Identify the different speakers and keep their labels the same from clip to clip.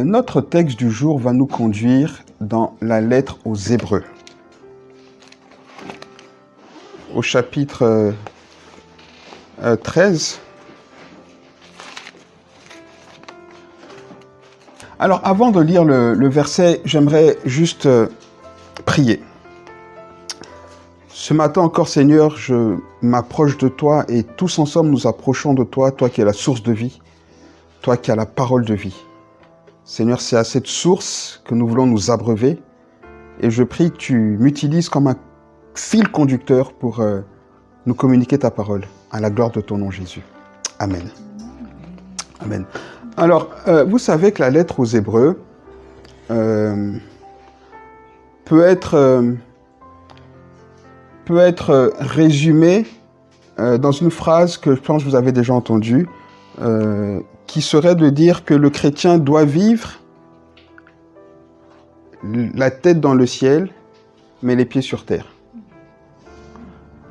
Speaker 1: Notre texte du jour va nous conduire dans la lettre aux Hébreux, au chapitre 13. Alors, avant de lire le verset, j'aimerais juste prier. Ce matin encore, Seigneur, je m'approche de toi et tous ensemble nous approchons de toi, toi qui es la source de vie, toi qui as la parole de vie. Seigneur, c'est à cette source que nous voulons nous abreuver et je prie que tu m'utilises comme un fil conducteur pour nous communiquer ta parole, à la gloire de ton nom, Jésus. Amen. Amen. Alors, vous savez que la lettre aux Hébreux peut être résumée dans une phrase que je pense que vous avez déjà entendue, qui serait de dire que le chrétien doit vivre la tête dans le ciel, mais les pieds sur terre.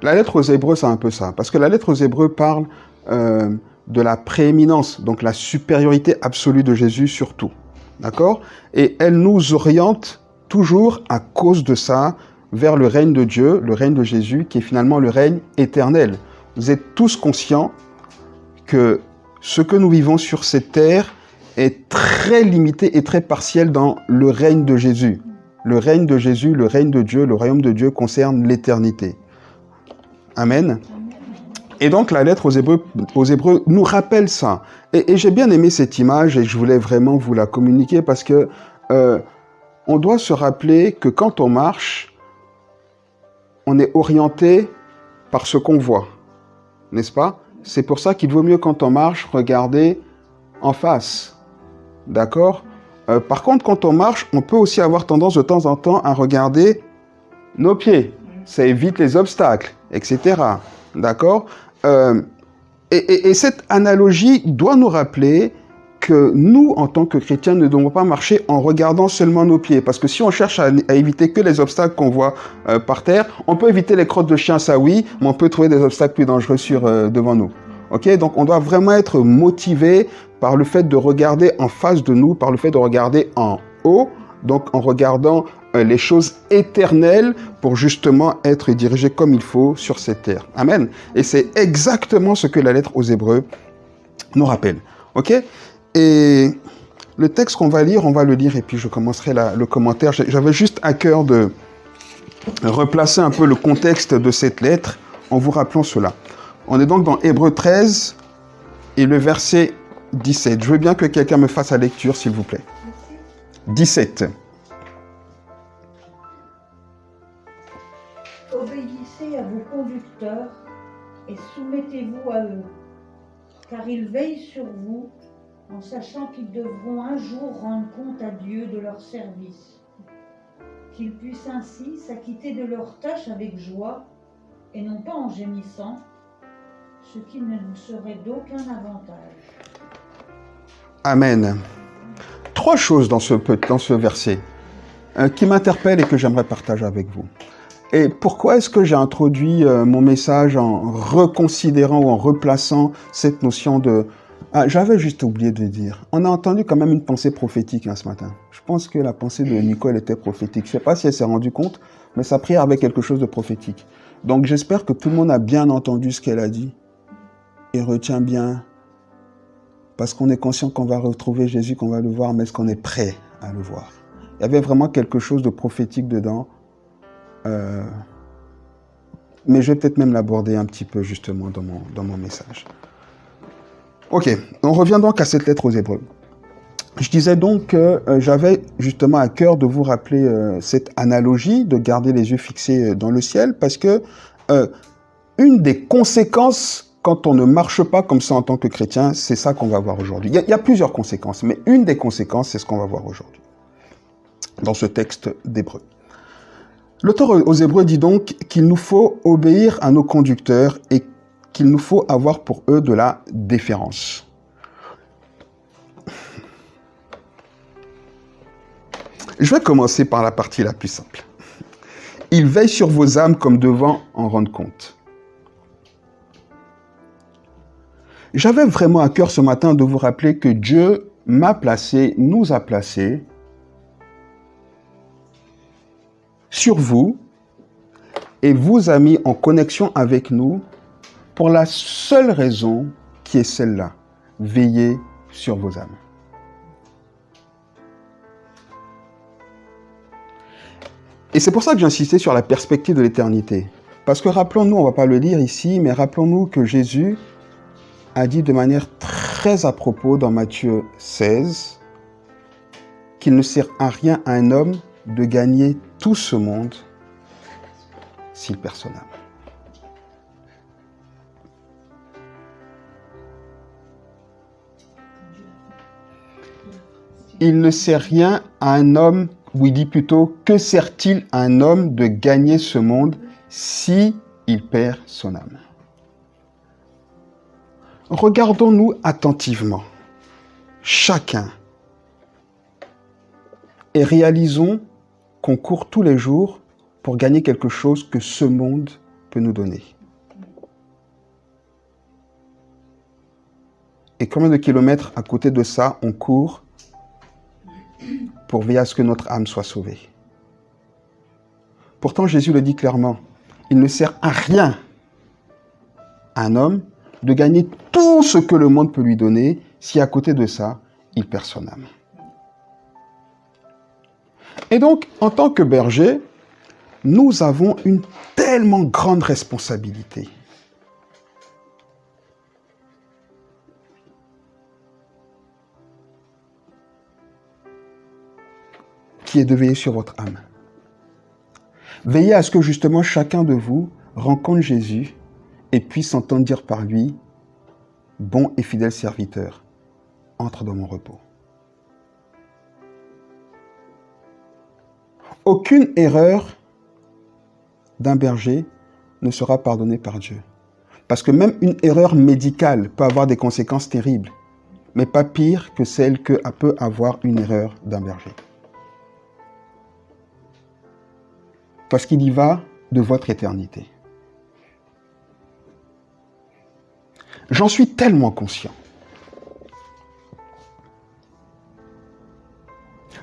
Speaker 1: La lettre aux Hébreux, c'est un peu ça, parce que la lettre aux Hébreux parle de la prééminence, donc la supériorité absolue de Jésus sur tout, d'accord? Et elle nous oriente toujours, à cause de ça, vers le règne de Dieu, le règne de Jésus, qui est finalement le règne éternel. Vous êtes tous conscients que ce que nous vivons sur cette terre est très limité et très partiel dans le règne de Jésus. Le règne de Jésus, le règne de Dieu, le royaume de Dieu concerne l'éternité. Amen. Et donc la lettre aux Hébreux nous rappelle ça. Et j'ai bien aimé cette image et je voulais vraiment vous la communiquer parce que on doit se rappeler que quand on marche, on est orienté par ce qu'on voit, n'est-ce pas? C'est pour ça qu'il vaut mieux quand on marche regarder en face, d'accord? Par contre, quand on marche, on peut aussi avoir tendance de temps en temps à regarder nos pieds. Ça évite les obstacles, etc. D'accord? Et cette analogie doit nous rappeler que nous, en tant que chrétiens, ne devons pas marcher en regardant seulement nos pieds. Parce que si on cherche à éviter que les obstacles qu'on voit par terre, on peut éviter les crottes de chien, ça oui, mais on peut trouver des obstacles plus dangereux devant nous. Ok? Donc on doit vraiment être motivé par le fait de regarder en face de nous, par le fait de regarder en haut, donc en regardant les choses éternelles pour justement être dirigé comme il faut sur cette terre. Amen. Et c'est exactement ce que la lettre aux Hébreux nous rappelle. Ok? Et le texte qu'on va lire, on va le lire et puis je commencerai le commentaire. J'avais juste à cœur de replacer un peu le contexte de cette lettre en vous rappelant cela. On est donc dans Hébreux 13 et le verset 17. Je veux bien que quelqu'un me fasse la lecture, s'il vous plaît. 17.
Speaker 2: Obéissez à vos conducteurs et soumettez-vous à eux, car ils veillent sur vous en sachant qu'ils devront un jour rendre compte à Dieu de leur service, qu'ils puissent ainsi s'acquitter de leurs tâches avec joie et non pas en gémissant, ce qui ne nous serait d'aucun avantage.
Speaker 1: Amen. Trois choses dans ce verset qui m'interpellent et que j'aimerais partager avec vous. Et pourquoi est-ce que j'ai introduit mon message en reconsidérant ou en replaçant cette notion de... Ah, j'avais juste oublié de dire. On a entendu quand même une pensée prophétique ce matin. Je pense que la pensée de Nicole était prophétique. Je ne sais pas si elle s'est rendue compte, mais sa prière avait quelque chose de prophétique. Donc j'espère que tout le monde a bien entendu ce qu'elle a dit et retient bien. Parce qu'on est conscient qu'on va retrouver Jésus, qu'on va le voir, mais est-ce qu'on est prêt à le voir? Il y avait vraiment quelque chose de prophétique dedans. Mais je vais peut-être même l'aborder un petit peu justement dans mon message. Ok, on revient donc à cette lettre aux Hébreux. Je disais donc que j'avais justement à cœur de vous rappeler cette analogie, de garder les yeux fixés dans le ciel, parce que une des conséquences quand on ne marche pas comme ça en tant que chrétien, c'est ça qu'on va voir aujourd'hui. Il y a plusieurs conséquences, mais une des conséquences, c'est ce qu'on va voir aujourd'hui, dans ce texte d'Hébreux. L'auteur aux Hébreux dit donc qu'il nous faut obéir à nos conducteurs et qu'il nous faut avoir pour eux de la déférence. Je vais commencer par la partie la plus simple. Il veille sur vos âmes comme devant en rendre compte. J'avais vraiment à cœur ce matin de vous rappeler que Dieu m'a placé, nous a placé sur vous et vous a mis en connexion avec nous pour la seule raison qui est celle-là. Veillez sur vos âmes. Et c'est pour ça que j'insistais sur la perspective de l'éternité. Parce que rappelons-nous, on ne va pas le lire ici, mais rappelons-nous que Jésus a dit de manière très à propos dans Matthieu 16 qu'il ne sert à rien à un homme de gagner tout ce monde s'il perd son âme. Il ne sert rien à un homme, ou il dit plutôt, que sert-il à un homme de gagner ce monde si il perd son âme? Regardons-nous attentivement, chacun, et réalisons qu'on court tous les jours pour gagner quelque chose que ce monde peut nous donner. Et combien de kilomètres à côté de ça on court pour veiller à ce que notre âme soit sauvée? Pourtant, Jésus le dit clairement, il ne sert à rien à un homme de gagner tout ce que le monde peut lui donner si à côté de ça, il perd son âme. Et donc, en tant que berger, nous avons une tellement grande responsabilité. Qui est de veiller sur votre âme. Veillez à ce que justement chacun de vous rencontre Jésus et puisse entendre dire par lui, bon et fidèle serviteur, entre dans mon repos. Aucune erreur d'un berger ne sera pardonnée par Dieu. Parce que même une erreur médicale peut avoir des conséquences terribles, mais pas pire que celle que peut avoir une erreur d'un berger. Parce qu'il y va de votre éternité. J'en suis tellement conscient.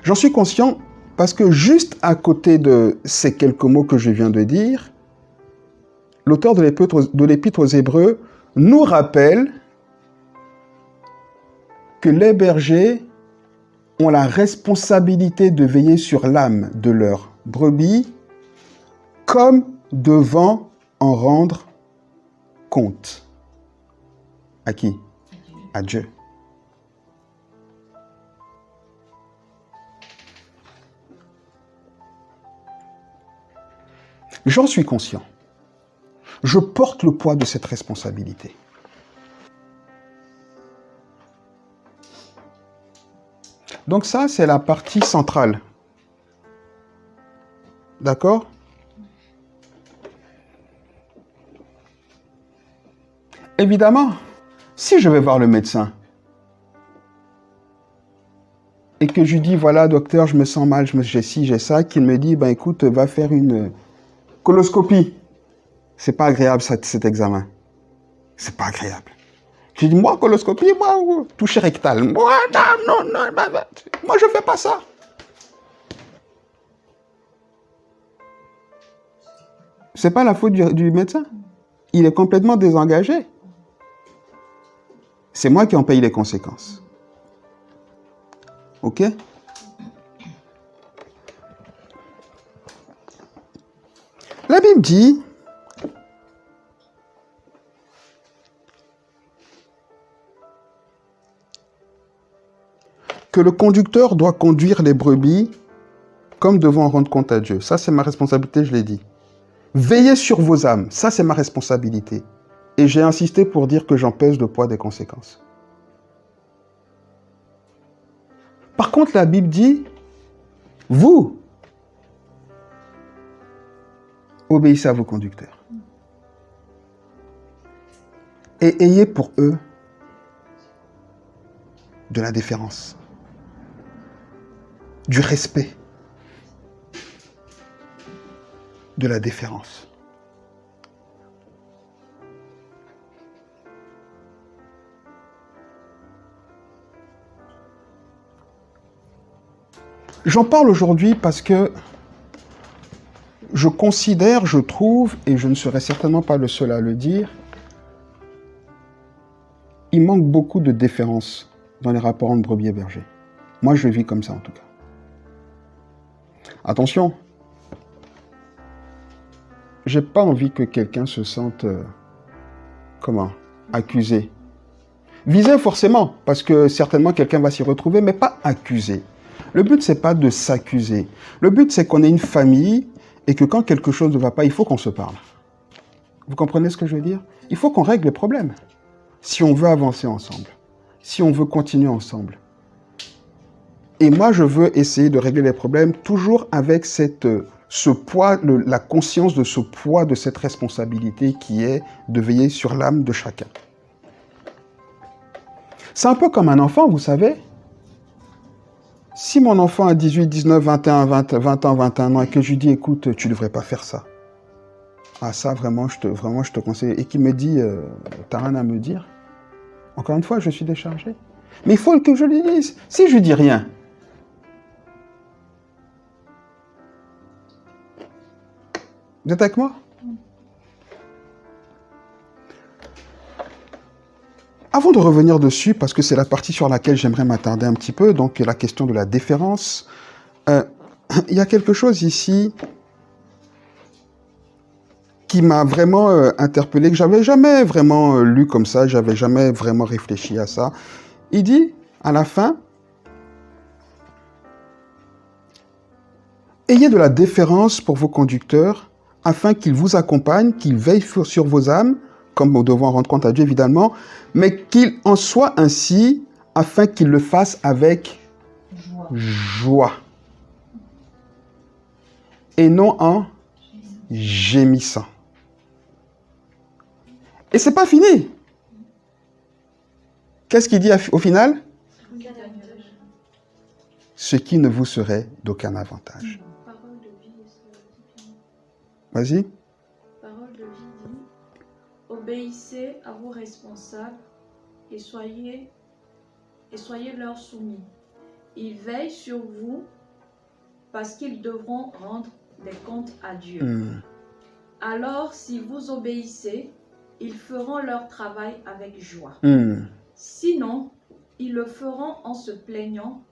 Speaker 1: J'en suis conscient parce que juste à côté de ces quelques mots que je viens de dire, l'auteur de l'Épître aux Hébreux nous rappelle que les bergers ont la responsabilité de veiller sur l'âme de leurs brebis comme devant en rendre compte. À qui? À Dieu. J'en suis conscient. Je porte le poids de cette responsabilité. Donc ça, c'est la partie centrale. D'accord? Évidemment, si je vais voir le médecin et que je lui dis, voilà, docteur, je me sens mal, j'ai ci, j'ai ça, qu'il me dit, ben écoute, va faire une coloscopie. C'est pas agréable cet examen. C'est pas agréable. Je dis, moi, coloscopie, moi, toucher rectal. Moi, non, moi, je fais pas ça. C'est pas la faute du médecin. Il est complètement désengagé. C'est moi qui en paye les conséquences. Ok? La Bible dit que le conducteur doit conduire les brebis comme devant rendre compte à Dieu. Ça, c'est ma responsabilité, je l'ai dit. Veillez sur vos âmes. Ça, c'est ma responsabilité. Et j'ai insisté pour dire que j'en pèse le poids des conséquences. Par contre, la Bible dit, vous, obéissez à vos conducteurs. Et ayez pour eux de la déférence, du respect, de la déférence. J'en parle aujourd'hui parce que je considère, je trouve, et je ne serai certainement pas le seul à le dire, il manque beaucoup de déférence dans les rapports entre brebis et berger. Moi, je vis comme ça en tout cas. Attention, j'ai pas envie que quelqu'un se sente, accusé. Visé forcément, parce que certainement quelqu'un va s'y retrouver, mais pas accusé. Le but, c'est pas de s'accuser. Le but, c'est qu'on ait une famille et que quand quelque chose ne va pas, il faut qu'on se parle. Vous comprenez ce que je veux dire? Il faut qu'on règle les problèmes. Si on veut avancer ensemble, si on veut continuer ensemble. Et moi, je veux essayer de régler les problèmes toujours avec ce poids, la conscience de ce poids, de cette responsabilité qui est de veiller sur l'âme de chacun. C'est un peu comme un enfant, vous savez. Si mon enfant a 18, 19, 21, 20 ans, 21 ans, et que je lui dis, écoute, tu ne devrais pas faire ça. Ah, ça, vraiment, je te conseille. Et qu'il me dit, t'as rien à me dire. Encore une fois, je suis déchargé. Mais il faut que je lui dise. Si je lui dis rien, vous êtes avec moi? Avant de revenir dessus, parce que c'est la partie sur laquelle j'aimerais m'attarder un petit peu, donc la question de la déférence, il y a quelque chose ici qui m'a vraiment interpellé, que j'avais jamais vraiment lu comme ça, j'avais jamais vraiment réfléchi à ça. Il dit, à la fin, « Ayez de la déférence pour vos conducteurs, afin qu'ils vous accompagnent, qu'ils veillent sur vos âmes, comme nous devons rendre compte à Dieu évidemment, mais qu'il en soit ainsi, afin qu'ils le fassent avec joie. Et non en gémissant. » Et c'est pas fini. Qu'est-ce qu'il dit au final? Ce qui ne vous serait d'aucun avantage. Vas-y.
Speaker 3: Parole de vie dit, obéissez à vos responsables et soyez leur soumis. Ils veillent sur vous parce qu'ils devront rendre des comptes à Dieu. Alors, si vous obéissez, ils feront leur travail avec joie. Sinon, ils le feront en se plaignant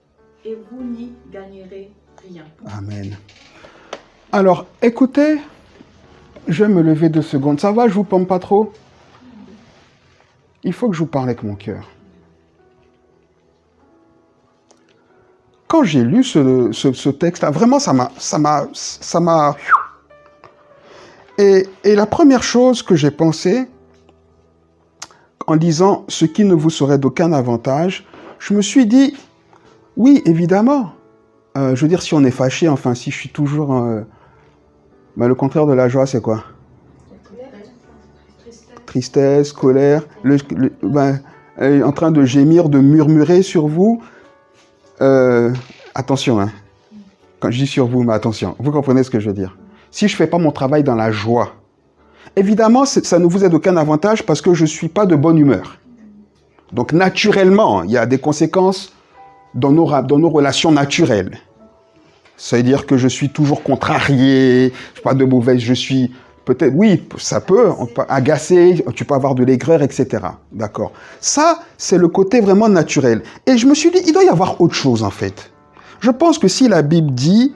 Speaker 3: et vous n'y gagnerez rien.
Speaker 1: Amen. Alors, écoutez, je vais me lever 2 secondes. Ça va, je vous pompe pas trop? Il faut que je vous parle avec mon cœur. Quand j'ai lu ce texte-là, vraiment, ça m'a... Et la première chose que j'ai pensé, en lisant « ce qui ne vous serait d'aucun avantage », je me suis dit, oui, évidemment. Je veux dire, si on est fâché, enfin, si je suis toujours... le contraire de la joie, c'est quoi? Tristesse, colère, en train de gémir, de murmurer sur vous. Attention, hein. Quand je dis sur vous, mais attention, vous comprenez ce que je veux dire. Si je ne fais pas mon travail dans la joie, évidemment, ça ne vous est d'aucun avantage parce que je ne suis pas de bonne humeur. Donc, naturellement, il y a des conséquences dans nos relations naturelles. Ça veut dire que je suis toujours contrarié, je suis pas de mauvaise, je suis peut-être, oui, ça peut, on peut agacer, tu peux avoir de l'aigreur, etc. D'accord. Ça, c'est le côté vraiment naturel. Et je me suis dit, il doit y avoir autre chose en fait. Je pense que si la Bible dit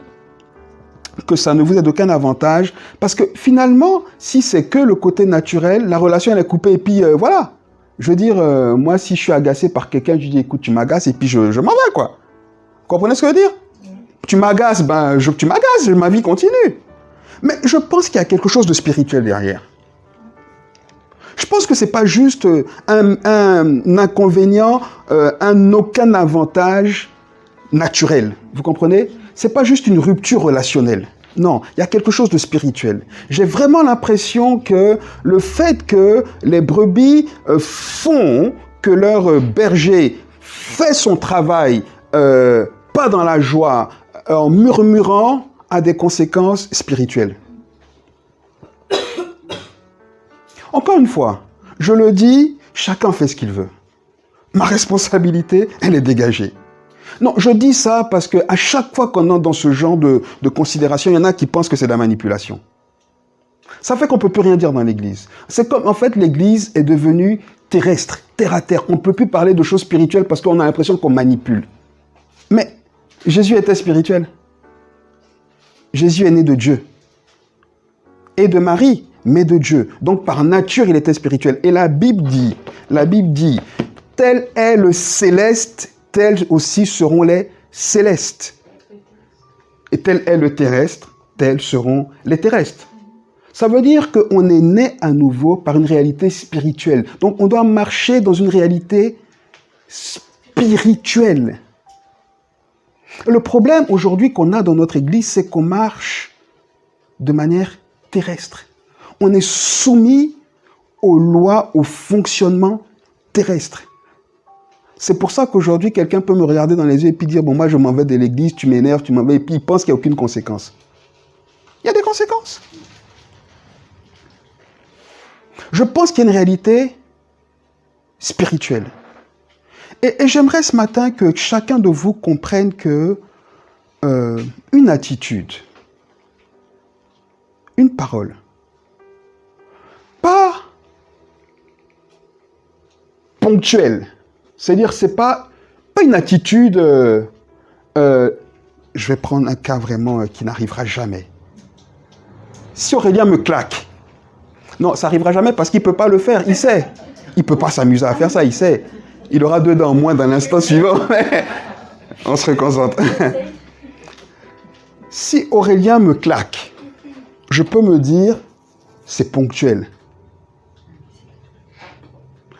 Speaker 1: que ça ne vous est d'aucun avantage, parce que finalement, si c'est que le côté naturel, la relation elle est coupée et puis voilà. Je veux dire, moi si je suis agacé par quelqu'un, je dis écoute, tu m'agaces et puis je m'en vais quoi. Vous comprenez ce que je veux dire? Tu m'agaces, tu m'agaces, ma vie continue. Mais je pense qu'il y a quelque chose de spirituel derrière. Je pense que ce n'est pas juste un inconvénient, aucun avantage naturel. Vous comprenez? Ce n'est pas juste une rupture relationnelle. Non, il y a quelque chose de spirituel. J'ai vraiment l'impression que le fait que les brebis font que leur berger fait son travail pas dans la joie, en murmurant, a des conséquences spirituelles. Encore une fois, je le dis, chacun fait ce qu'il veut. Ma responsabilité, elle est dégagée. Non, je dis ça parce qu'à chaque fois qu'on entre dans ce genre de considération, il y en a qui pensent que c'est de la manipulation. Ça fait qu'on ne peut plus rien dire dans l'Église. C'est comme, en fait, l'Église est devenue terrestre, terre à terre. On ne peut plus parler de choses spirituelles parce qu'on a l'impression qu'on manipule. Mais Jésus était spirituel. Jésus est né de Dieu. Et de Marie, mais de Dieu. Donc, par nature, il était spirituel. Et la Bible dit, tel est le céleste, tels aussi seront les célestes. Et tel est le terrestre, tels seront les terrestres. Ça veut dire qu'on est né à nouveau par une réalité spirituelle. Donc, on doit marcher dans une réalité spirituelle. Le problème aujourd'hui qu'on a dans notre Église, c'est qu'on marche de manière terrestre. On est soumis aux lois, au fonctionnement terrestre. C'est pour ça qu'aujourd'hui, quelqu'un peut me regarder dans les yeux et puis dire « Bon, moi, je m'en vais de l'église, tu m'énerves, tu m'en vais. » Et puis il pense qu'il n'y a aucune conséquence. Il y a des conséquences. Je pense qu'il y a une réalité spirituelle. Et j'aimerais ce matin que chacun de vous comprenne que une attitude, une parole, pas ponctuelle, c'est-à-dire c'est pas une attitude, je vais prendre un cas vraiment qui n'arrivera jamais. Si Aurélien me claque, non, ça n'arrivera jamais parce qu'il ne peut pas le faire, il sait. Il ne peut pas s'amuser à faire ça, il sait. Il aura 2 dents en moins dans l'instant suivant. On se reconcentre. Si Aurélien me claque, je peux me dire, c'est ponctuel.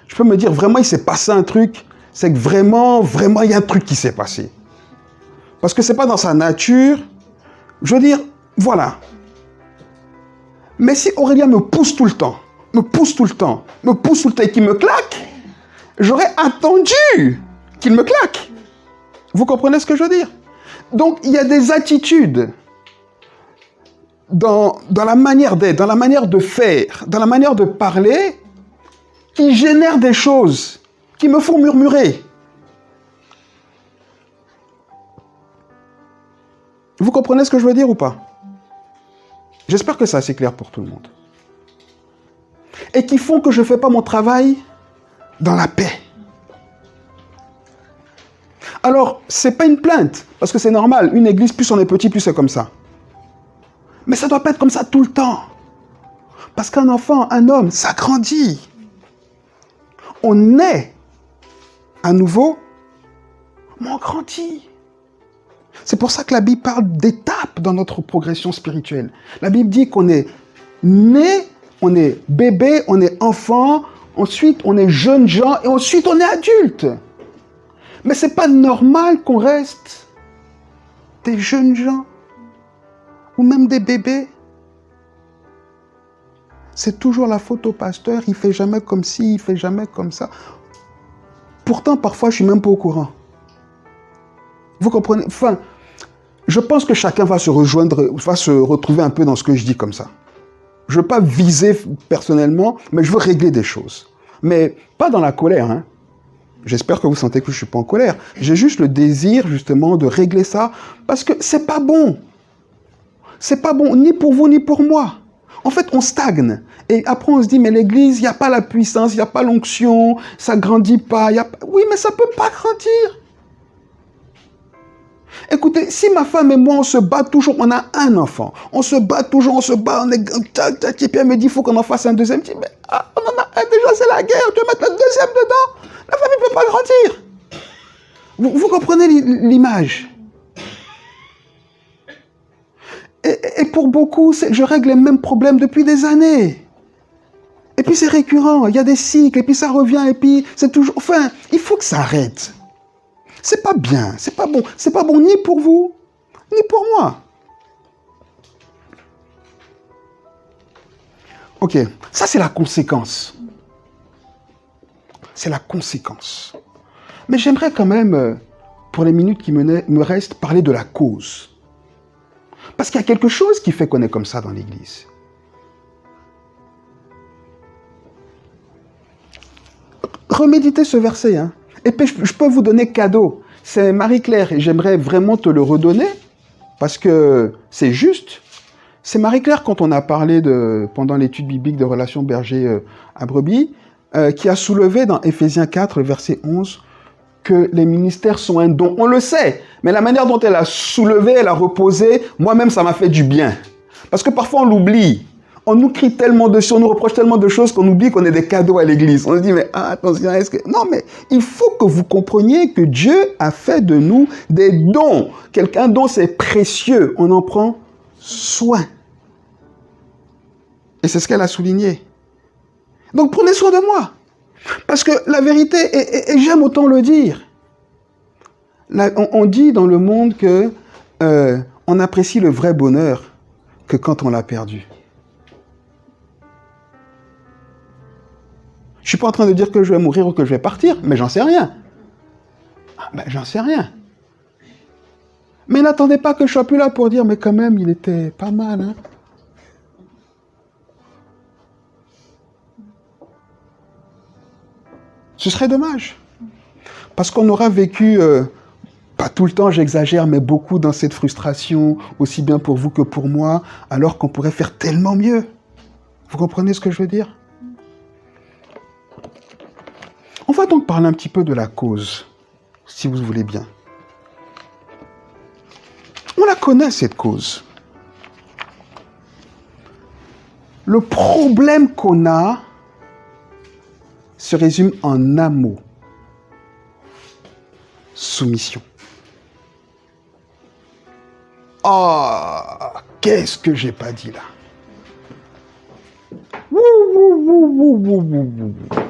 Speaker 1: Je peux me dire, vraiment, il s'est passé un truc. C'est que vraiment, il y a un truc qui s'est passé. Parce que ce n'est pas dans sa nature. Je veux dire, voilà. Mais si Aurélien me pousse tout le temps et qu'il me claque, j'aurais attendu qu'il me claque. Vous comprenez ce que je veux dire? Donc, il y a des attitudes dans la manière d'être, dans la manière de faire, dans la manière de parler, qui génèrent des choses, qui me font murmurer. Vous comprenez ce que je veux dire ou pas? J'espère que c'est assez clair pour tout le monde. Et qui font que je ne fais pas mon travail dans la paix. Alors, ce n'est pas une plainte, parce que c'est normal. Une église, plus on est petit, plus c'est comme ça. Mais ça ne doit pas être comme ça tout le temps. Parce qu'un enfant, un homme, ça grandit. On naît à nouveau, mais on grandit. C'est pour ça que la Bible parle d'étapes dans notre progression spirituelle. La Bible dit qu'on est né, on est bébé, on est enfant, ensuite on est jeune gens et ensuite on est adulte. Mais ce n'est pas normal qu'on reste des jeunes gens ou même des bébés. C'est toujours la faute au pasteur, il ne fait jamais comme ci, il ne fait jamais comme ça. Pourtant, parfois, je ne suis même pas au courant. Vous comprenez? Enfin, je pense que chacun va se rejoindre, va se retrouver un peu dans ce que je dis comme ça. Je ne veux pas viser personnellement, mais je veux régler des choses. Mais pas dans la colère, hein. J'espère que vous sentez que je ne suis pas en colère. J'ai juste le désir, justement, de régler ça, parce que c'est pas bon. C'est pas bon, ni pour vous, ni pour moi. En fait, on stagne. Et après, on se dit, mais l'église, il n'y a pas la puissance, il n'y a pas l'onction, ça ne grandit pas. Oui, mais ça ne peut pas grandir. Écoutez, si ma femme et moi, on se bat toujours, on a un enfant, on se bat toujours, on se bat, on est... Et puis elle me dit, il faut qu'on en fasse un deuxième. Je dis, mais on en a un déjà, c'est la guerre, tu vas mettre le deuxième dedans. La famille ne peut pas grandir. Vous comprenez l'image? Et pour beaucoup, je règle les mêmes problèmes depuis des années. Et puis c'est récurrent, il y a des cycles, et puis ça revient, et puis c'est toujours... Enfin, il faut que ça arrête. C'est pas bien, c'est pas bon. C'est pas bon ni pour vous, ni pour moi. Ok, ça c'est la conséquence. C'est la conséquence. Mais j'aimerais quand même, pour les minutes qui me restent, parler de la cause. Parce qu'il y a quelque chose qui fait qu'on est comme ça dans l'Église. Reméditez ce verset, hein. Et puis je peux vous donner cadeau. c'est Marie-Claire, et j'aimerais vraiment te le redonner, parce que c'est juste. C'est Marie-Claire, quand on a parlé pendant l'étude biblique de relations berger à brebis, qui a soulevé dans Éphésiens 4, verset 11, que les ministères sont un don. On le sait, mais la manière dont elle a soulevé, elle a reposé, moi-même, ça m'a fait du bien. Parce que parfois, on l'oublie. On nous crie tellement dessus, on nous reproche tellement de choses qu'on oublie qu'on est des cadeaux à l'église. On se dit, mais attention, est-ce que... Non, mais il faut que vous compreniez que Dieu a fait de nous des dons. Quelqu'un dont c'est précieux. On en prend soin. Et c'est ce qu'elle a souligné. Donc, prenez soin de moi. Parce que la vérité, et j'aime autant le dire, on dit dans le monde que on apprécie le vrai bonheur que quand on l'a perdu. Je suis pas en train de dire que je vais mourir ou que je vais partir, mais j'en sais rien. J'en sais rien. Mais n'attendez pas que je sois plus là pour dire, mais quand même, il était pas mal, hein. Ce serait dommage. Parce qu'on aura vécu, pas tout le temps, j'exagère, mais beaucoup dans cette frustration, aussi bien pour vous que pour moi, alors qu'on pourrait faire tellement mieux. Vous comprenez ce que je veux dire? On va donc parler un petit peu de la cause, si vous voulez bien. On la connaît, cette cause. Le problème qu'on a se résume en un mot. Soumission. Oh, qu'est-ce que j'ai pas dit là? Wouh, wouh, wouh, wouh, wouh, wouh, wouh.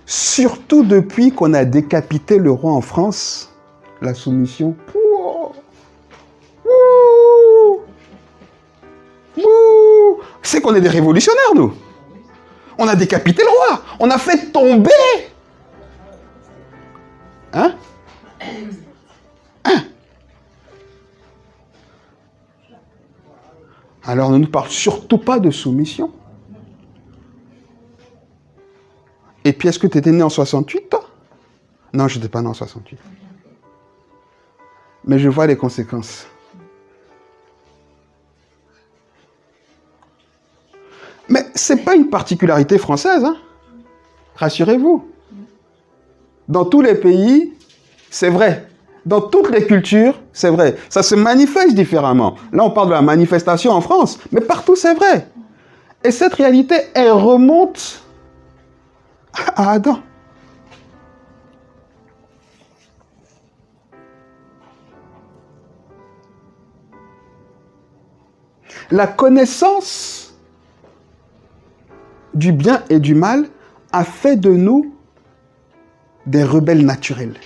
Speaker 1: Surtout depuis qu'on a décapité le roi en France, la soumission. C'est qu'on est des révolutionnaires, nous. On a décapité le roi. On a fait tomber. Hein? Alors ne nous parle surtout pas de soumission. Et puis, est-ce que tu étais né en 68, toi? Non, je n'étais pas né en 68. Mais je vois les conséquences. Mais ce n'est pas une particularité française, hein? Rassurez-vous. Dans tous les pays, c'est vrai. Dans toutes les cultures, c'est vrai. Ça se manifeste différemment. Là, on parle de la manifestation en France, mais partout, c'est vrai. Et cette réalité, elle remonte à Adam. La connaissance du bien et du mal a fait de nous des rebelles naturels.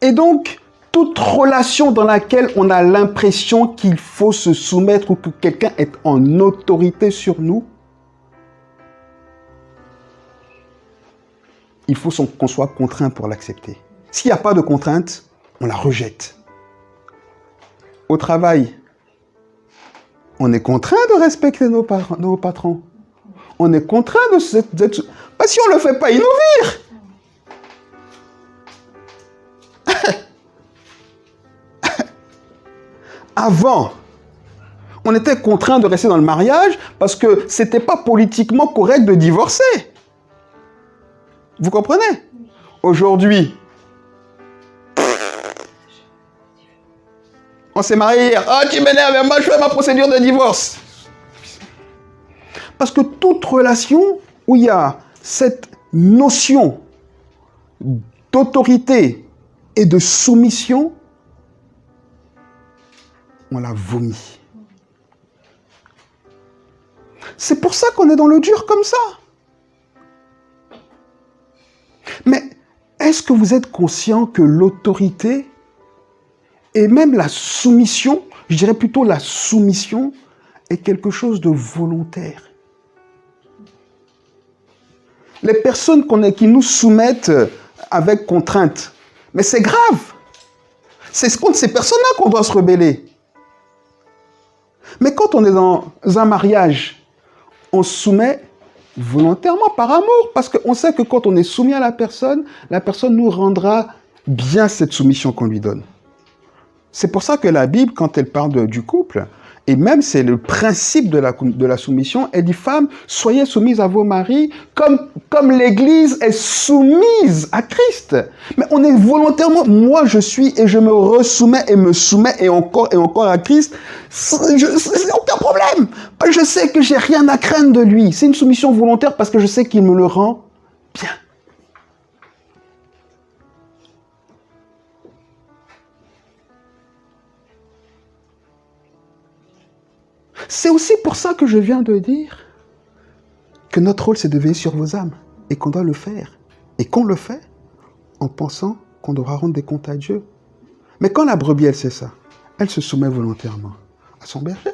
Speaker 1: Et donc, toute relation dans laquelle on a l'impression qu'il faut se soumettre ou que quelqu'un est en autorité sur nous, il faut qu'on soit contraint pour l'accepter. S'il n'y a pas de contrainte, on la rejette. Au travail, on est contraint de respecter nos patrons. On est contraint d'être... Parce que si on ne le fait pas, ils nous virent. Avant, on était contraint de rester dans le mariage parce que ce n'était pas politiquement correct de divorcer. Vous comprenez? Aujourd'hui, on s'est marié hier. Ah, tu m'énerves, moi je fais ma procédure de divorce. Parce que toute relation où il y a cette notion d'autorité et de soumission, on la vomit. C'est pour ça qu'on est dans le dur comme ça. Mais est-ce que vous êtes conscient que l'autorité et même la soumission, je dirais plutôt la soumission, est quelque chose de volontaire? Les personnes qui nous soumettent avec contrainte, mais c'est grave. C'est contre ces personnes-là qu'on doit se rebeller. Mais quand on est dans un mariage, on se soumet volontairement par amour, parce qu'on sait que quand on est soumis à la personne nous rendra bien cette soumission qu'on lui donne. C'est pour ça que la Bible, quand elle parle du couple, et même c'est le principe de la soumission, elle dit, femmes, soyez soumises à vos maris comme l'Église est soumise à Christ. Mais on est volontairement, moi je suis et je me ressoumets et me soumets et encore à Christ, c'est aucun problème. Je sais que j'ai rien à craindre de lui. C'est une soumission volontaire parce que je sais qu'il me le rend bien. C'est aussi pour ça que je viens de dire que notre rôle, c'est de veiller sur vos âmes et qu'on doit le faire. Et qu'on le fait en pensant qu'on devra rendre des comptes à Dieu. Mais quand la brebis, elle sait ça, elle se soumet volontairement à son berger.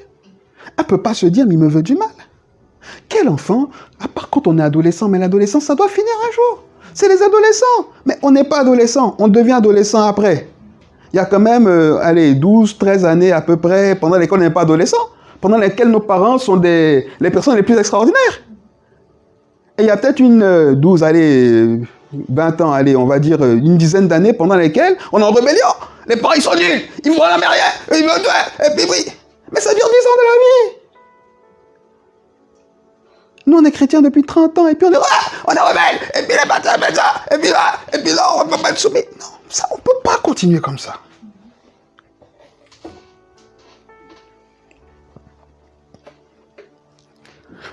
Speaker 1: Elle ne peut pas se dire, mais il me veut du mal. Quel enfant, à part quand on est adolescent, mais l'adolescence, ça doit finir un jour. C'est les adolescents. Mais on n'est pas adolescent, on devient adolescent après. Il y a quand même, 12, 13 années à peu près, pendant lesquelles on n'est pas adolescent, pendant lesquelles nos parents sont les personnes les plus extraordinaires. Et il y a peut-être 12, 20 ans, on va dire une dizaine d'années pendant lesquelles on est en rébellion. Les parents, ils sont nuls, ils vont à la rien, ils vont et puis oui. Mais ça dure 10 ans de la vie. Nous, on est chrétiens depuis 30 ans, et puis on est rebelles, et puis les bâtards, et puis là, on ne peut pas être soumis. Non, ça, on ne peut pas continuer comme ça.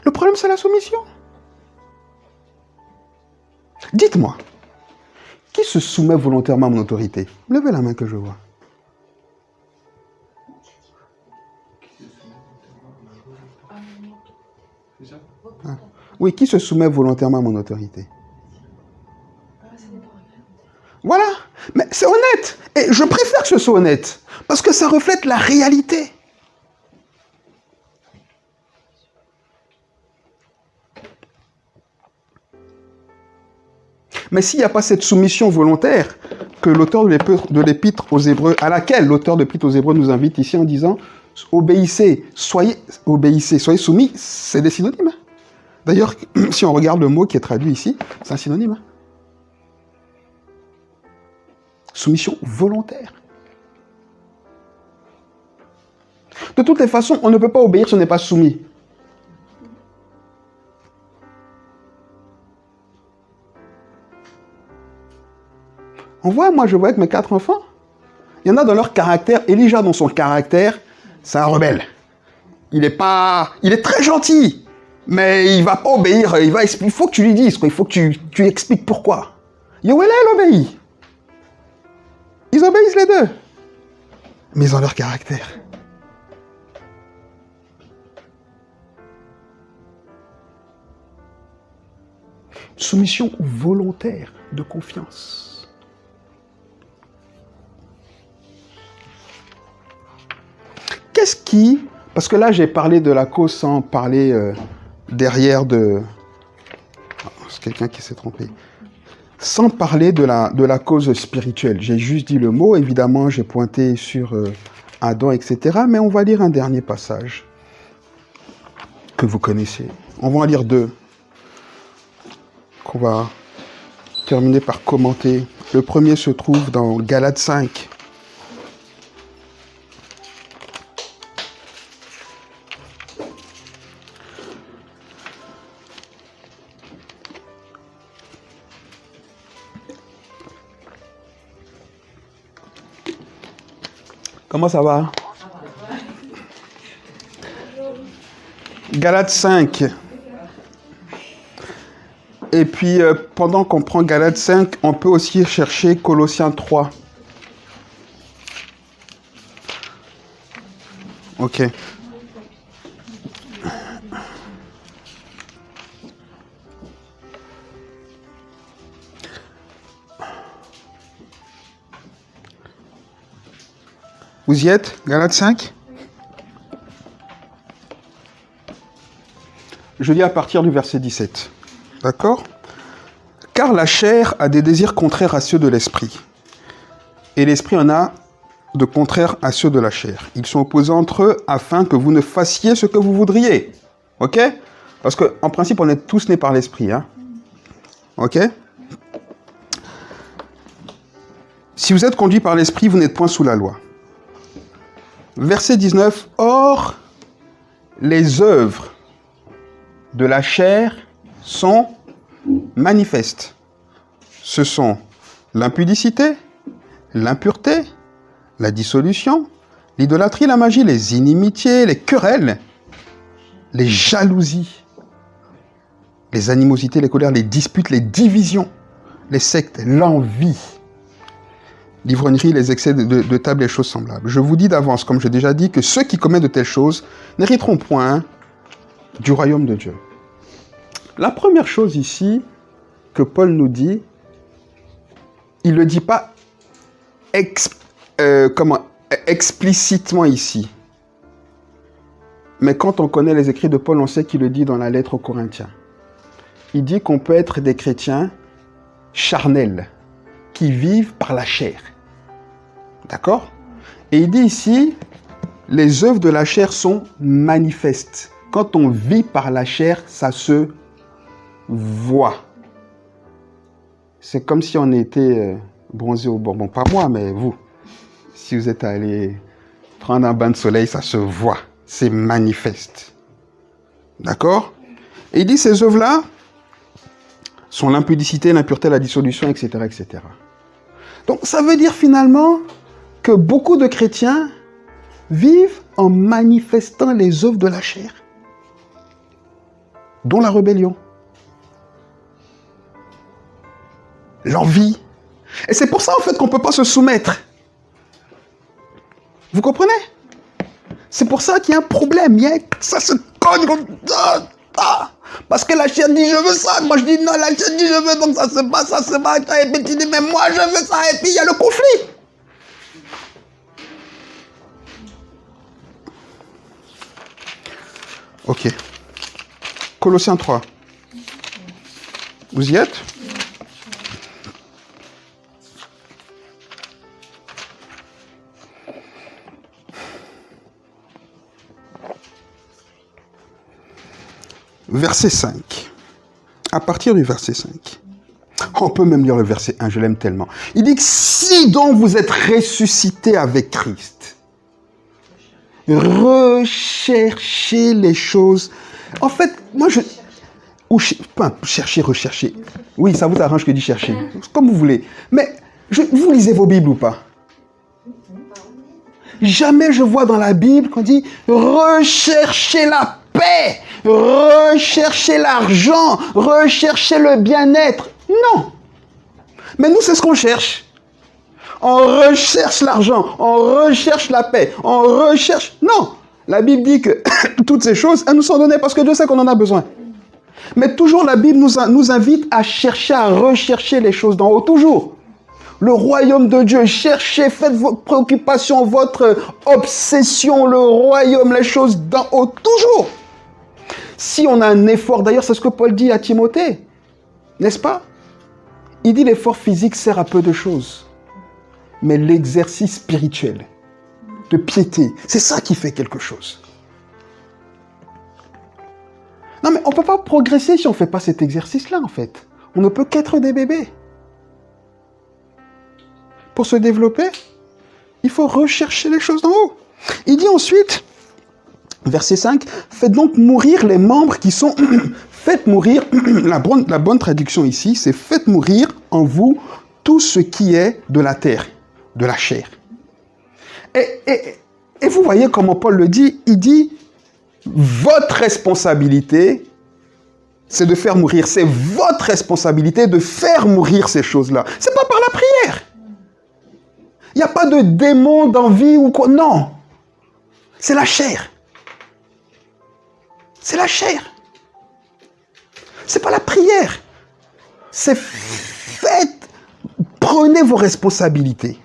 Speaker 1: Le problème, c'est la soumission. Dites-moi, qui se soumet volontairement à mon autorité? Levez la main que je vois. Ah. Oui, qui se soumet volontairement à mon autorité? Voilà, mais c'est honnête. Et je préfère que ce soit honnête, parce que ça reflète la réalité. Mais s'il n'y a pas cette soumission volontaire que l'auteur de l'Épître aux Hébreux, à laquelle l'auteur de l'Épître aux Hébreux nous invite ici en disant « Obéissez, soyez soumis », c'est des synonymes. D'ailleurs, si on regarde le mot qui est traduit ici, c'est un synonyme. Soumission volontaire. De toutes les façons, on ne peut pas obéir si on n'est pas soumis. Moi je vois avec mes 4 enfants, il y en a dans leur caractère, Elijah dans son caractère, c'est un rebelle. Il est très gentil, mais il ne va pas obéir, il faut que tu lui dises, il faut que tu lui expliques pourquoi. Yoël, elle obéit. Ils obéissent les deux, mais ils ont leur caractère. Soumission volontaire de confiance. Qu'est-ce qui... Parce que là, j'ai parlé de la cause sans parler derrière de... C'est quelqu'un qui s'est trompé. Sans parler de la cause spirituelle. J'ai juste dit le mot. Évidemment, j'ai pointé sur Adam, etc. Mais on va lire un dernier passage que vous connaissez. On va en lire 2. Qu'on va terminer par commenter. Le premier se trouve dans Galates 5. Comment ça va? Galates 5. Et puis, pendant qu'on prend Galates 5, on peut aussi chercher Colossiens 3. Ok. Vous y êtes? Galates 5? Je lis à partir du verset 17. D'accord? Car la chair a des désirs contraires à ceux de l'esprit. Et l'esprit en a de contraires à ceux de la chair. Ils sont opposés entre eux afin que vous ne fassiez ce que vous voudriez. Ok? Parce qu'en principe, on est tous nés par l'esprit. Hein? Ok? Si vous êtes conduits par l'esprit, vous n'êtes point sous la loi. Verset 19. Or, les œuvres de la chair sont manifestes. Ce sont l'impudicité, l'impureté, la dissolution, l'idolâtrie, la magie, les inimitiés, les querelles, les jalousies, les animosités, les colères, les disputes, les divisions, les sectes, l'envie, l'ivrognerie, les excès de table et choses semblables. Je vous dis d'avance, comme j'ai déjà dit, que ceux qui commettent de telles choses n'hériteront point du royaume de Dieu. La première chose ici que Paul nous dit, il ne le dit pas explicitement ici. Mais quand on connaît les écrits de Paul, on sait qu'il le dit dans la lettre aux Corinthiens. Il dit qu'on peut être des chrétiens charnels, qui vivent par la chair. D'accord? Et il dit ici, les œuvres de la chair sont manifestes. Quand on vit par la chair, ça se voit. C'est comme si on était bronzé au bord. Bon, pas moi, mais vous. Si vous êtes allé prendre un bain de soleil, ça se voit. C'est manifeste. D'accord? Et il dit, ces œuvres-là sont l'impudicité, l'impureté, la dissolution, etc., etc. Donc, ça veut dire finalement que beaucoup de chrétiens vivent en manifestant les œuvres de la chair, dont la rébellion, l'envie. Et c'est pour ça, en fait, qu'on ne peut pas se soumettre. Vous comprenez? C'est pour ça qu'il y a un problème. Ça se cogne comme ça. Parce que la chair dit je veux ça. Moi je dis non, la chair dit je veux, donc ça se passe, ça se bat. Et puis tu dis mais moi je veux ça. Et puis il y a le conflit. Ok. Colossiens 3. Vous y êtes? Verset 5. À partir du verset 5. On peut même lire le verset 1, je l'aime tellement. Il dit que si donc vous êtes ressuscité avec Christ, recherchez les choses. En fait, moi je... rechercher. Oui, ça vous arrange que dit chercher. Comme vous voulez. Mais vous lisez vos Bibles ou pas? Jamais je vois dans la Bible qu'on dit recherchez la paix, recherchez l'argent, recherchez le bien-être. Non. Mais nous, c'est ce qu'on cherche. On recherche l'argent, on recherche la paix, on recherche... Non. La Bible dit que toutes ces choses, elles nous sont données parce que Dieu sait qu'on en a besoin. Mais toujours, la Bible nous invite à chercher, à rechercher les choses d'en haut. Toujours. Le royaume de Dieu, cherchez, faites votre préoccupation, votre obsession, le royaume, les choses d'en haut. Toujours. Si on a un effort, d'ailleurs, c'est ce que Paul dit à Timothée. N'est-ce pas? Il dit l'effort physique sert à peu de choses. Mais l'exercice spirituel, de piété, c'est ça qui fait quelque chose. Non, mais on ne peut pas progresser si on ne fait pas cet exercice-là, en fait. On ne peut qu'être des bébés. Pour se développer, il faut rechercher les choses d'en haut. Il dit ensuite, verset 5, « Faites donc mourir les membres qui sont... » Faites mourir, la bonne traduction ici, c'est « Faites mourir en vous tout ce qui est de la terre, de la chair. » Et vous voyez comment Paul le dit, il dit, votre responsabilité, c'est de faire mourir. C'est votre responsabilité de faire mourir ces choses-là. C'est pas par la prière. Il n'y a pas de démon d'envie ou quoi. Non. C'est la chair. C'est la chair. C'est pas la prière. C'est faites, prenez vos responsabilités.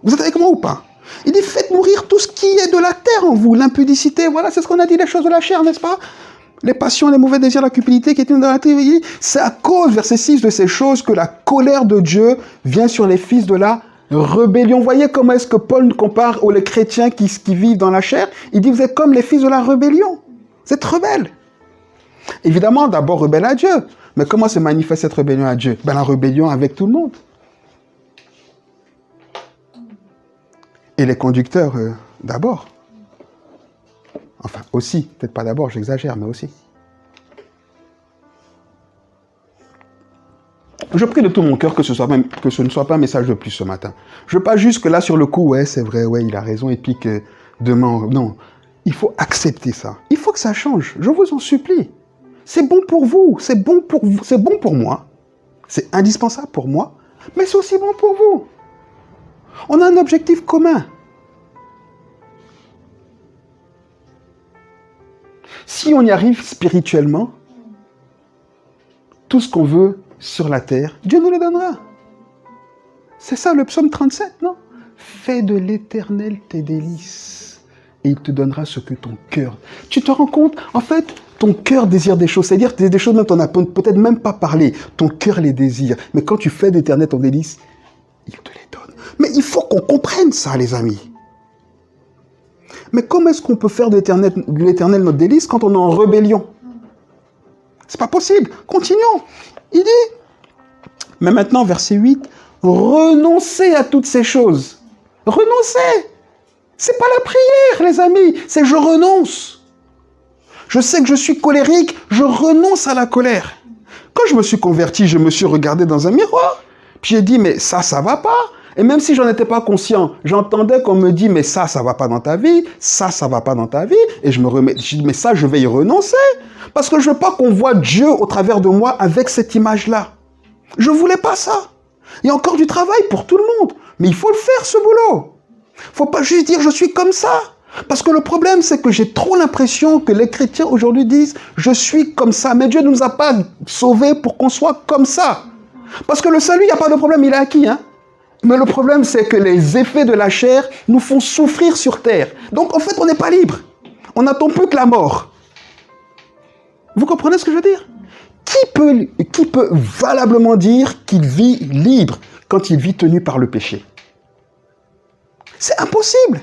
Speaker 1: Vous êtes avec moi ou pas? Il dit, faites mourir tout ce qui est de la terre en vous, l'impudicité, voilà, c'est ce qu'on a dit, les choses de la chair, n'est-ce pas? Les passions, les mauvais désirs, la cupidité qui étaient dans la terre. C'est à cause, verset 6, de ces choses que la colère de Dieu vient sur les fils de la Rébellion. Voyez comment est-ce que Paul compare aux les chrétiens qui vivent dans la chair. Il dit, vous êtes comme les fils de la rébellion. Vous êtes rebelles. Évidemment, d'abord rebelle à Dieu. Mais comment se manifeste cette rébellion à Dieu? La rébellion avec tout le monde. Et les conducteurs, d'abord. Enfin, aussi. Peut-être pas d'abord, j'exagère, mais aussi. Je prie de tout mon cœur que ce ne soit pas un message de plus ce matin. Je veux pas juste que là, sur le coup, ouais, c'est vrai, ouais, il a raison, et puis que demain... Non, il faut accepter ça. Il faut que ça change. Je vous en supplie. C'est bon pour vous, c'est bon pour vous, c'est bon pour moi. C'est indispensable pour moi, mais c'est aussi bon pour vous. On a un objectif commun. Si on y arrive spirituellement, tout ce qu'on veut sur la terre, Dieu nous le donnera. C'est ça le psaume 37, non? Fais de l'Éternel tes délices et il te donnera ce que ton cœur... Tu te rends compte? En fait, ton cœur désire des choses. C'est-à-dire des choses dont on n'a peut-être même pas parlé. Ton cœur les désire. Mais quand tu fais d'Éternel ton délice, il te les donne. Mais il faut qu'on comprenne ça, les amis. Mais comment est-ce qu'on peut faire de l'Éternel notre délice quand on est en rébellion? C'est pas possible. Continuons. Il dit, mais maintenant, verset 8, renoncez à toutes ces choses. Renoncez. C'est pas la prière, les amis. C'est je renonce. Je sais que je suis colérique, je renonce à la colère. Quand je me suis converti, je me suis regardé dans un miroir. Puis j'ai dit, mais ça va pas. Et même si j'en étais pas conscient, j'entendais qu'on me dit, mais ça va pas dans ta vie, ça va pas dans ta vie. Et je dis, mais ça, je vais y renoncer. Parce que je veux pas qu'on voit Dieu au travers de moi avec cette image-là. Je voulais pas ça. Il y a encore du travail pour tout le monde. Mais il faut le faire, ce boulot. Faut pas juste dire, je suis comme ça. Parce que le problème, c'est que j'ai trop l'impression que les chrétiens aujourd'hui disent, je suis comme ça. Mais Dieu ne nous a pas sauvés pour qu'on soit comme ça. Parce que le salut, il n'y a pas de problème, il est acquis, hein. Mais le problème, c'est que les effets de la chair nous font souffrir sur terre. Donc, en fait, on n'est pas libre. On n'attend plus que la mort. Vous comprenez ce que je veux dire? Qui peut valablement dire qu'il vit libre quand il vit tenu par le péché? C'est impossible.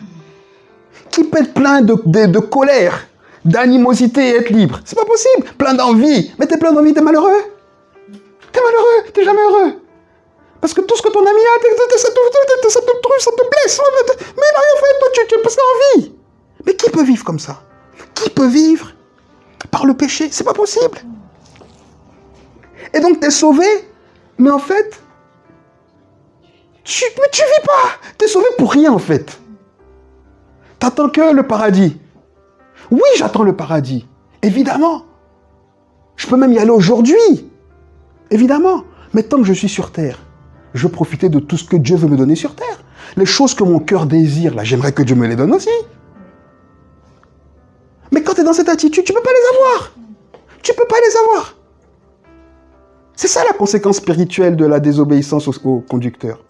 Speaker 1: Qui peut être plein de colère, d'animosité et être libre? C'est pas possible. Plein d'envie. Mais t'es plein d'envie, t'es malheureux. T'es malheureux, t'es jamais heureux. Parce que tout ce que ton ami a, ça te blesse. Mais il n'a rien fait, toi, tu passes envie. Mais qui peut vivre comme ça? Qui peut vivre par le péché? C'est pas possible. Et donc, tu es sauvé, mais en fait, tu vis pas. Tu es sauvé pour rien, en fait. Tu attends que le paradis. Oui, j'attends le paradis. Évidemment. Je peux même y aller aujourd'hui. Évidemment. Mais tant que je suis sur terre, je veux profiter de tout ce que Dieu veut me donner sur terre. Les choses que mon cœur désire, là, j'aimerais que Dieu me les donne aussi. Mais quand tu es dans cette attitude, tu ne peux pas les avoir. Tu ne peux pas les avoir. C'est ça la conséquence spirituelle de la désobéissance au conducteur.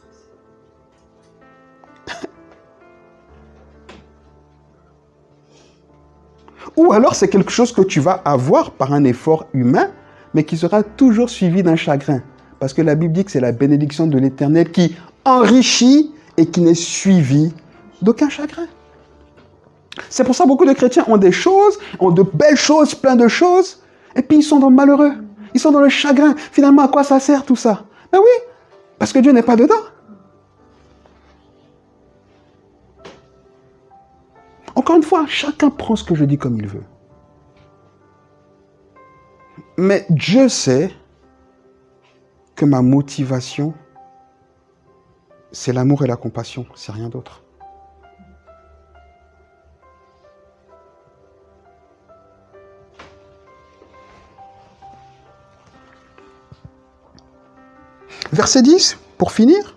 Speaker 1: Ou alors c'est quelque chose que tu vas avoir par un effort humain, mais qui sera toujours suivi d'un chagrin. Parce que la Bible dit que c'est la bénédiction de l'Éternel qui enrichit et qui n'est suivie d'aucun chagrin. C'est pour ça que beaucoup de chrétiens ont des choses, ont de belles choses, plein de choses, et puis ils sont dans le malheureux. Ils sont dans le chagrin. Finalement, à quoi ça sert tout ça? Ben oui, parce que Dieu n'est pas dedans. Encore une fois, chacun prend ce que je dis comme il veut. Mais Dieu sait que ma motivation, c'est l'amour et la compassion, c'est rien d'autre. Verset 10, pour finir.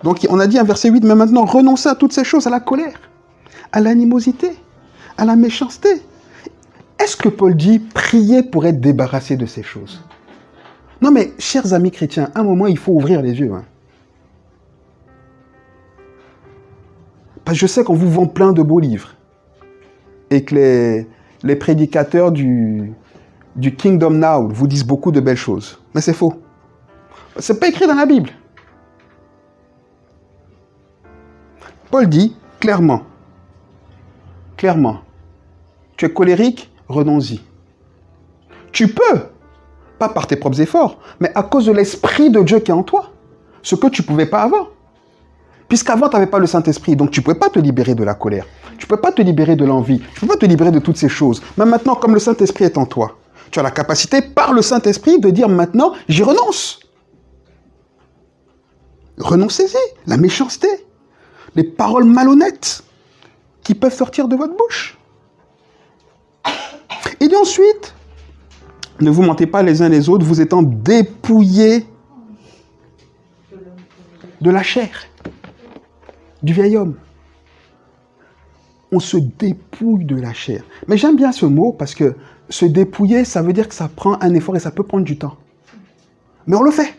Speaker 1: Donc on a dit un verset 8, mais maintenant renoncez à toutes ces choses, à la colère, à l'animosité, à la méchanceté. Est-ce que Paul dit priez pour être débarrassé de ces choses? Non mais, chers amis chrétiens, à un moment, il faut ouvrir les yeux. Hein. Parce que je sais qu'on vous vend plein de beaux livres. Et que les prédicateurs du Kingdom Now vous disent beaucoup de belles choses. Mais c'est faux. C'est pas écrit dans la Bible. Paul dit clairement, tu es colérique, renonce-y. Tu peux, pas par tes propres efforts, mais à cause de l'Esprit de Dieu qui est en toi, ce que tu ne pouvais pas avant. Puisqu'avant, tu n'avais pas le Saint-Esprit, donc tu ne pouvais pas te libérer de la colère. Tu ne pouvais pas te libérer de l'envie. Tu ne pouvais pas te libérer de toutes ces choses. Mais maintenant, comme le Saint-Esprit est en toi, tu as la capacité, par le Saint-Esprit, de dire maintenant, j'y renonce. Renoncez-y. La méchanceté, les paroles malhonnêtes qui peuvent sortir de votre bouche. Et puis ensuite, ne vous mentez pas les uns les autres, vous étant dépouillés de la chair, du vieil homme. On se dépouille de la chair. Mais j'aime bien ce mot parce que se dépouiller, ça veut dire que ça prend un effort et ça peut prendre du temps. Mais on le fait.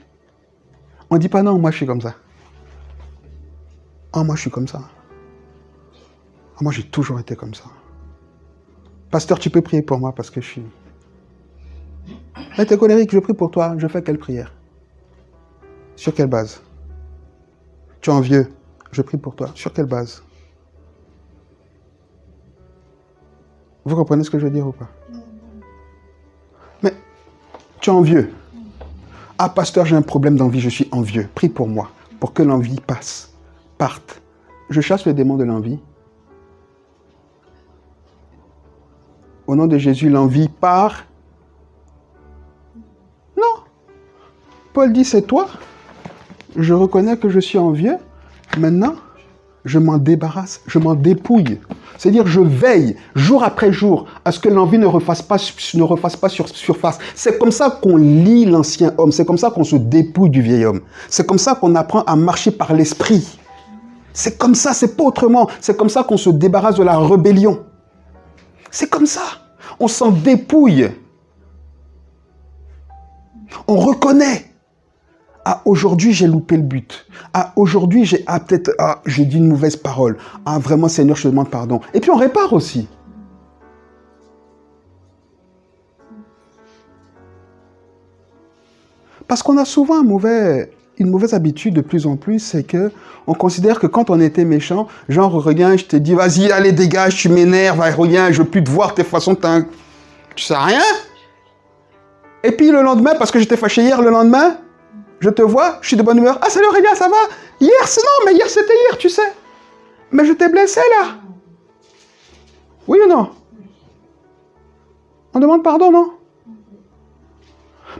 Speaker 1: On ne dit pas non, moi je suis comme ça. Ah, moi je suis comme ça. Ah, moi j'ai toujours été comme ça. Pasteur, tu peux prier pour moi parce que je suis... Mais t'es colérique, je prie pour toi. Je fais quelle prière? Sur quelle base? Tu es envieux, je prie pour toi. Sur quelle base? Vous comprenez ce que je veux dire ou pas? Mais tu es envieux. Ah, pasteur, j'ai un problème d'envie, je suis envieux. Prie pour moi, pour que l'envie parte. Je chasse le démon de l'envie. Au nom de Jésus, l'envie part. Non. Paul dit, c'est toi. Je reconnais que je suis envieux. Maintenant, je m'en débarrasse, je m'en dépouille. C'est-à-dire, je veille jour après jour à ce que l'envie ne refasse pas surface. C'est comme ça qu'on lie l'ancien homme. C'est comme ça qu'on se dépouille du vieil homme. C'est comme ça qu'on apprend à marcher par l'esprit. C'est comme ça, c'est pas autrement. C'est comme ça qu'on se débarrasse de la rébellion. C'est comme ça. On s'en dépouille. On reconnaît. Ah, aujourd'hui, j'ai loupé le but. Ah, aujourd'hui, j'ai dit une mauvaise parole. Ah, vraiment, Seigneur, je te demande pardon. Et puis, on répare aussi. Parce qu'on a souvent une mauvaise habitude de plus en plus, c'est que on considère que quand on était méchant, genre, regarde, je te dis, vas-y, allez, dégage, tu m'énerves, regarde, je veux plus te voir, tes façons, tu sais rien. Et puis, le lendemain, parce que j'étais fâché hier, le lendemain, je te vois, je suis de bonne humeur. Ah, salut Aurélien, ça va? Hier, mais hier, c'était hier, tu sais. Mais je t'ai blessé, là. Oui ou non? On demande pardon, non?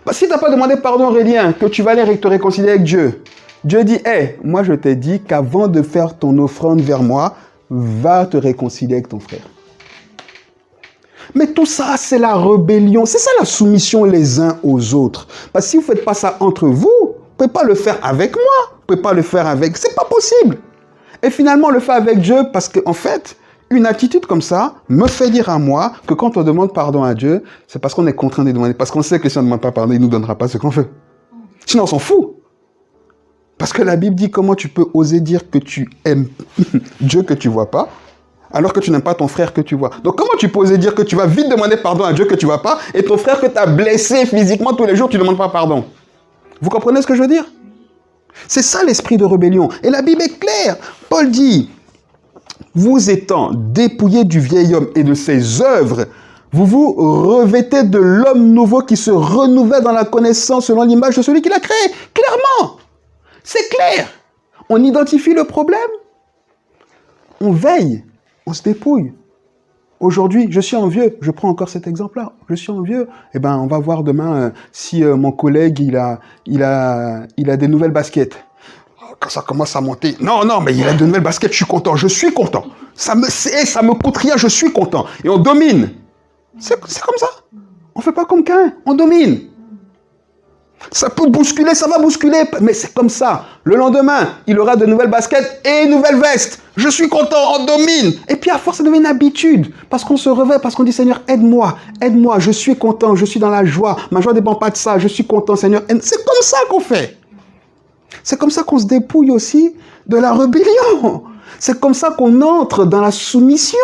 Speaker 1: Bah, si tu n'as pas demandé pardon, Aurélien, que tu vas aller te réconcilier avec Dieu, Dieu dit, hey, moi, je t'ai dit qu'avant de faire ton offrande vers moi, va te réconcilier avec ton frère. Mais tout ça, c'est la rébellion. C'est ça la soumission les uns aux autres. Parce que si vous ne faites pas ça entre vous, vous ne pouvez pas le faire avec moi. Vous ne pouvez pas le faire avec... C'est pas possible. Et finalement, on le fait avec Dieu parce qu'en fait, une attitude comme ça me fait dire à moi que quand on demande pardon à Dieu, c'est parce qu'on est contraint de demander. Parce qu'on sait que si on ne demande pas pardon, il ne nous donnera pas ce qu'on veut. Sinon, on s'en fout. Parce que la Bible dit comment tu peux oser dire que tu aimes Dieu que tu ne vois pas, alors que tu n'aimes pas ton frère que tu vois. Donc comment tu peux oser dire que tu vas vite demander pardon à Dieu que tu ne vois pas, et ton frère que tu as blessé physiquement tous les jours, tu ne demandes pas pardon? Vous comprenez ce que je veux dire? C'est ça l'esprit de rébellion. Et la Bible est claire. Paul dit, vous étant dépouillés du vieil homme et de ses œuvres, vous vous revêtez de l'homme nouveau qui se renouvelle dans la connaissance selon l'image de celui qui l'a créé. Clairement. C'est clair. On identifie le problème. On veille. On se dépouille. Aujourd'hui, je suis envieux. Je prends encore cet exemple-là. Je suis envieux. Eh ben, on va voir demain si mon collègue il a des nouvelles baskets. Quand ça commence à monter, non, mais il a de nouvelles baskets. Je suis content. Ça me coûte rien. Je suis content. Et on domine. C'est comme ça. On fait pas comme Caïn. On domine. Ça peut bousculer, ça va bousculer, mais c'est comme ça. Le lendemain, il aura de nouvelles baskets et une nouvelle veste. Je suis content, on domine. Et puis à force, ça devient une habitude. Parce qu'on se réveille, parce qu'on dit, Seigneur, aide-moi, je suis content, je suis dans la joie. Ma joie ne dépend pas de ça, je suis content, Seigneur. C'est comme ça qu'on fait. C'est comme ça qu'on se dépouille aussi de la rébellion. C'est comme ça qu'on entre dans la soumission.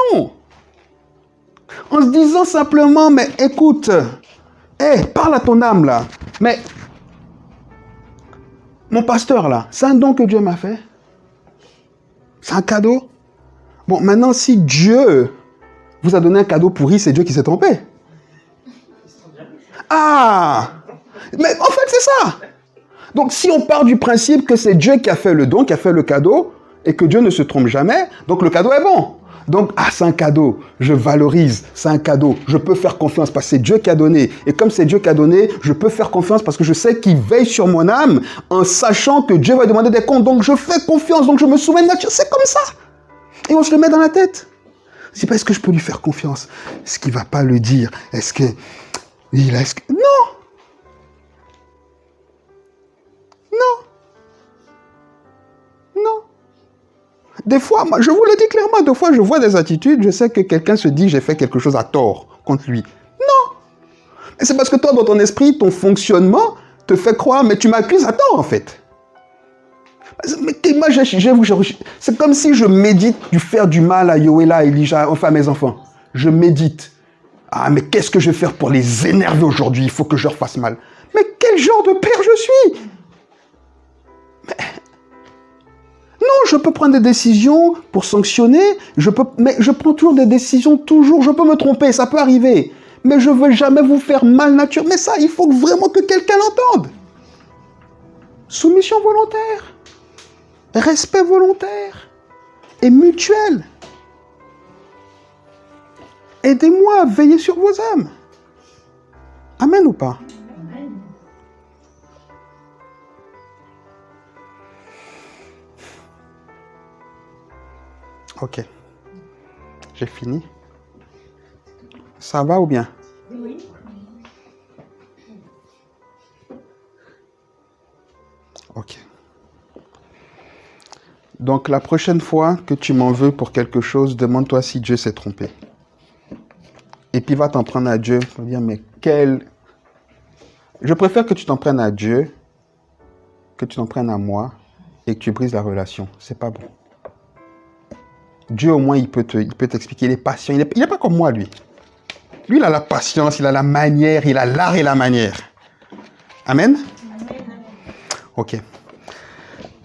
Speaker 1: En se disant simplement, mais écoute, parle à ton âme là. Mais mon pasteur là, c'est un don que Dieu m'a fait. C'est un cadeau. Bon, maintenant, si Dieu vous a donné un cadeau pourri, c'est Dieu qui s'est trompé. Ah! Mais en fait, c'est ça. Donc, si on part du principe que c'est Dieu qui a fait le don, qui a fait le cadeau, et que Dieu ne se trompe jamais, donc le cadeau est bon. Donc, c'est un cadeau, je valorise, c'est un cadeau, je peux faire confiance parce que c'est Dieu qui a donné. Et comme c'est Dieu qui a donné, je peux faire confiance parce que je sais qu'il veille sur mon âme en sachant que Dieu va demander des comptes. Donc, je fais confiance, donc je me soumets de nature, c'est comme ça. Et on se le met dans la tête. C'est pas est-ce que je peux lui faire confiance? Est-ce qu'il va pas le dire? Est-ce que... Non! Non! Non! Des fois, moi, je vous le dis clairement, des fois je vois des attitudes, je sais que quelqu'un se dit j'ai fait quelque chose à tort contre lui. Non! Mais c'est parce que toi, dans ton esprit, ton fonctionnement te fait croire, mais tu m'accuses à tort en fait. Mais moi, c'est comme si je médite du faire du mal à Yoéla, à Elijah, enfin à mes enfants. Je médite. Ah, mais qu'est-ce que je vais faire pour les énerver aujourd'hui? Il faut que je leur fasse mal. Mais quel genre de père je suis? Non, je peux prendre des décisions pour sanctionner, mais je prends toujours des décisions, toujours, je peux me tromper, ça peut arriver. Mais je ne veux jamais vous faire mal nature. Mais ça, il faut vraiment que quelqu'un l'entende. Soumission volontaire, respect volontaire et mutuel. Aidez-moi à veiller sur vos âmes. Amen ou pas?
Speaker 2: Amen.
Speaker 1: Ok. J'ai fini. Ça va ou bien?
Speaker 2: Oui.
Speaker 1: Ok. Donc la prochaine fois que tu m'en veux pour quelque chose, demande-toi si Dieu s'est trompé. Et puis va t'en prendre à Dieu pour dire mais quel... Je préfère que tu t'en prennes à Dieu, que tu t'en prennes à moi et que tu brises la relation. C'est pas bon. Dieu au moins il peut t'expliquer, il est patient, il n'est pas comme moi lui. Lui il a la patience, il a la manière, il a l'art et la manière. Amen? Ok.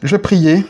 Speaker 1: Je vais prier.